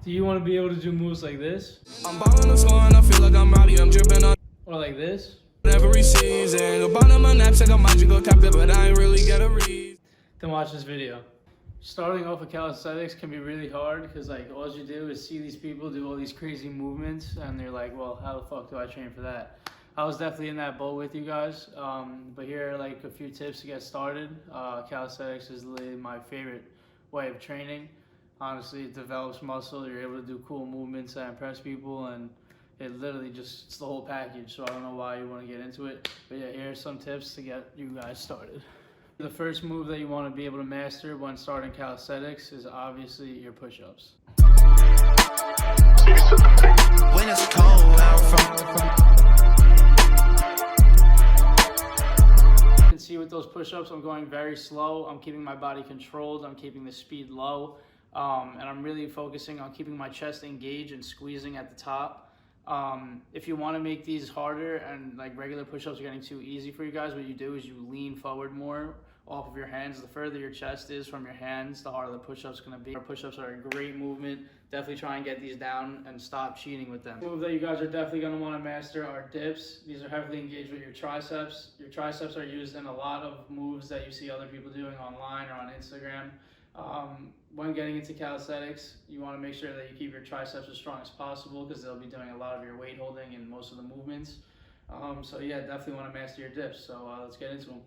Do you want to be able to do moves like this? I'm balling the score and I feel like I'm rowdy. I'm dripping on. Or like this? Every season. Go bottom my knapsack, I might just go tap it, but I ain't really get a read. Then watch this video. Starting off with calisthenics can be really hard because like all you do is see these people do all these crazy movements and they're like, well, how the fuck do I train for that? I was definitely in that boat with you guys, but here are like a few tips to get started. Calisthenics is literally my favorite way of training. Honestly, it develops muscle, you're able to do cool movements that impress people, and it literally just, it's the whole package, so I don't know why you want to get into it. But yeah, here are some tips to get you guys started. The first move that you want to be able to master when starting calisthenics is obviously your push-ups. When it's cold out You can see with those push-ups, I'm going very slow. I'm keeping my body controlled. I'm keeping the speed low. And I'm really focusing on keeping my chest engaged and squeezing at the top. If you want to make these harder and like regular push-ups are getting too easy for you guys, what you do is you lean forward more off of your hands. The further your chest is from your hands, the harder the push-ups going to be. Our push-ups are a great movement. Definitely try and get these down and stop cheating with them. The move that you guys are definitely going to want to master are dips. These are heavily engaged with your triceps. Your triceps are used in a lot of moves that you see other people doing online or on Instagram. When getting into calisthenics, you want to make sure that you keep your triceps as strong as possible because they'll be doing a lot of your weight holding in most of the movements. So yeah, definitely want to master your dips. So let's get into them.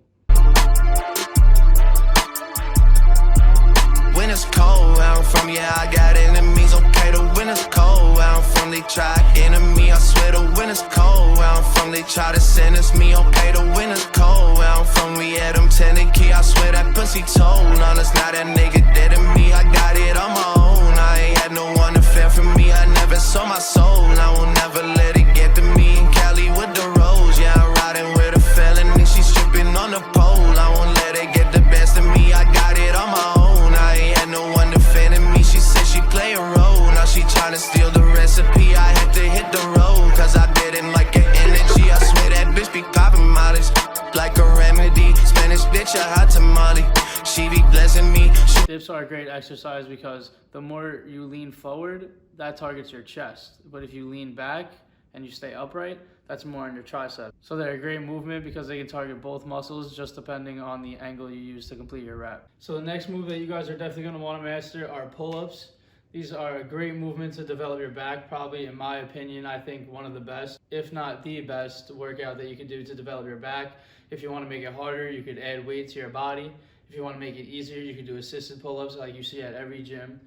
when it's cold out from, yeah, I got enemies. Okay, the winter's cold out from, they try enemy. I swear the winter's cold out from, they try to sentence me. Okay, the winter's cold out from, we had them tending key. I swear that pussy told on us, now that nigga dead to me. I got it on my own, I ain't had no one to fend for me. I never sold my soul, I will never let it get to me. In Cali with the rose, yeah, I'm riding with a felony. She's stripping on the pole, I won't let it get the best of me. I got it on my own, I ain't had no one defending me. She said she play a role, now she tryna steal the recipe. I had to hit the road, cause I didn't like her energy. I swear that bitch be popping mileage like a remedy. Spanish bitch, a hot tamale, she be blessing me. Dips are a great exercise because the more you lean forward, that targets your chest. But if you lean back and you stay upright, that's more on your tricep. So they're a great movement because they can target both muscles just depending on the angle you use to complete your rep. So the next move that you guys are definitely gonna wanna master are pull-ups. These are a great movement to develop your back. Probably, in my opinion, I think one of the best, if not the best workout that you can do to develop your back. If you wanna make it harder, you could add weight to your body. If you wanna make it easier, you can do assisted pull-ups like you see at every gym.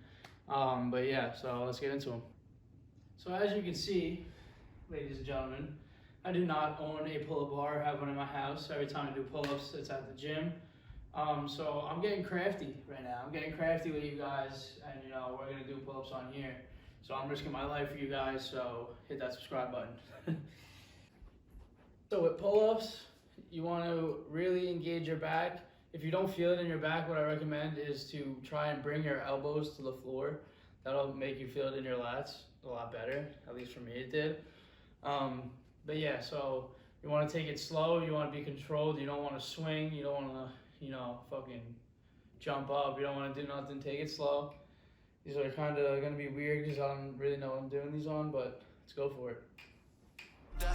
But yeah, so let's get into them. So as you can see, ladies and gentlemen, I do not own a pull-up bar. I have one in my house. Every time I do pull-ups, it's at the gym. So I'm getting crafty right now. I'm getting crafty with you guys, and you know, we're gonna do pull-ups on here. So I'm risking my life for you guys, so hit that subscribe button. So with pull-ups, you want to really engage your back. If you don't feel it in your back, what I recommend is to try and bring your elbows to the floor. That'll make you feel it in your lats a lot better. At least for me, it did. But yeah, so you want to take it slow. You want to be controlled. You don't want to swing. You don't want to, you know, fucking jump up. You don't want to do nothing. Take it slow. These are kind of going to be weird because I don't really know what I'm doing these on, but let's go for it.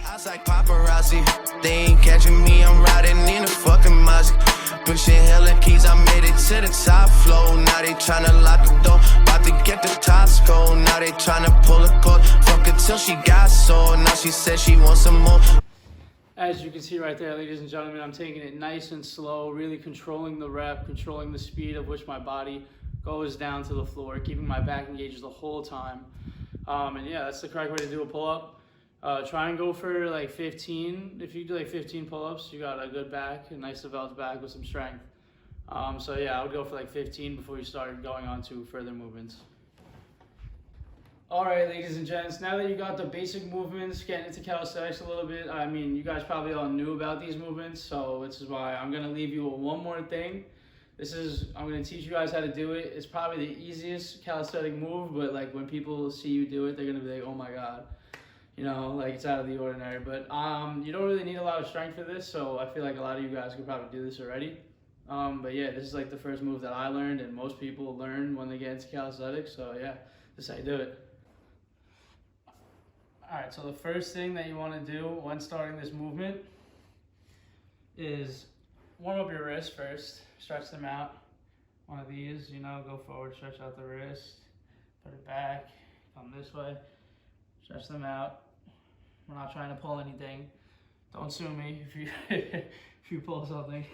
I was like paparazzi, they ain't catching me, I'm riding in a fucking Mazda. Pushing hella keys, I made it to the top floor. Now they tryna lock the door, about to get the Tosco. Now they tryna pull a cord, fuck her till she got sore. Now she said she wants some more. As you can see right there, ladies and gentlemen, I'm taking it nice and slow, really controlling the rep, controlling the speed of which my body goes down to the floor, keeping my back engaged the whole time. And yeah, that's the correct way to do a pull-up. Try and go for like 15. If you do like 15 pull-ups, you got a good back, a nice developed back with some strength. So yeah, I would go for like 15 before you start going on to further movements. All right, ladies and gents, now that you got the basic movements, getting into calisthenics a little bit, I mean, you guys probably all knew about these movements, so this is why I'm gonna leave you with one more thing. I'm gonna teach you guys how to do it. It's probably the easiest calisthenic move, but like when people see you do it, they're gonna be like, oh my God. You know, like it's out of the ordinary, but you don't really need a lot of strength for this, so I feel like a lot of you guys could probably do this already. But yeah, this is like the first move that I learned, and most people learn when they get into calisthenics, so yeah, this is how you do it. Alright, so the first thing that you want to do when starting this movement is warm up your wrists first. Stretch them out. One of these, you know, go forward, stretch out the wrist, put it back, come this way, stretch them out. We're not trying to pull anything. Don't sue me if you if you pull something.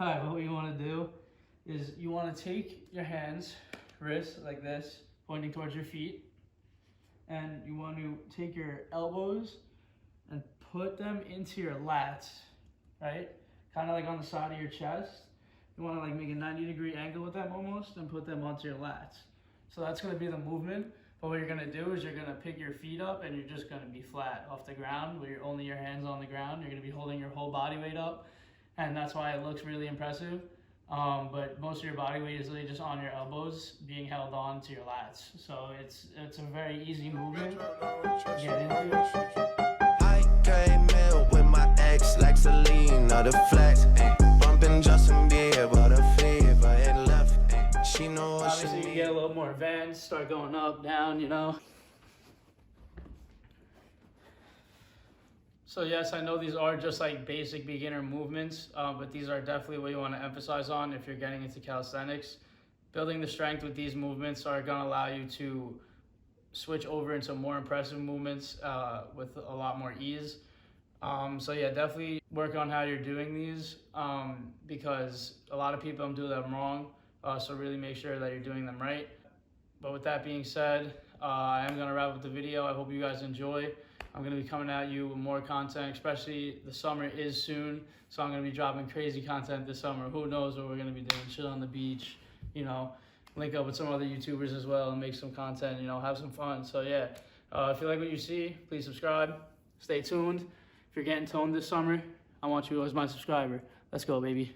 Alright, what you want to do is you want to take your hands, wrists like this, pointing towards your feet, and you want to take your elbows and put them into your lats, right? Kind of like on the side of your chest. You want to like make a 90-degree angle with them almost and put them onto your lats. So that's going to be the movement. But what you're going to do is you're going to pick your feet up and you're just going to be flat off the ground where you're only your hands on the ground. You're going to be holding your whole body weight up, and that's why it looks really impressive. But most of your body weight is really just on your elbows being held on to your lats. So it's a very easy movement to get into. I came in with my ex like Selena, the flex, bumping Justin Bieber, the fever, and left. She knows. Obviously, you get a little more advanced, start going up, down, you know. So yes, I know these are just like basic beginner movements, but these are definitely what you want to emphasize on if you're getting into calisthenics. Building the strength with these movements are going to allow you to switch over into more impressive movements with a lot more ease. So yeah, definitely work on how you're doing these because a lot of people do them wrong. So really make sure that you're doing them right. But with that being said, I am going to wrap up the video. I hope you guys enjoy. I'm going to be coming at you with more content, especially the summer is soon. So I'm going to be dropping crazy content this summer. Who knows what we're going to be doing? Chill on the beach, you know, link up with some other YouTubers as well and make some content, you know, have some fun. So yeah, if you like what you see, please subscribe. Stay tuned. If you're getting toned this summer, I want you as my subscriber. Let's go, baby.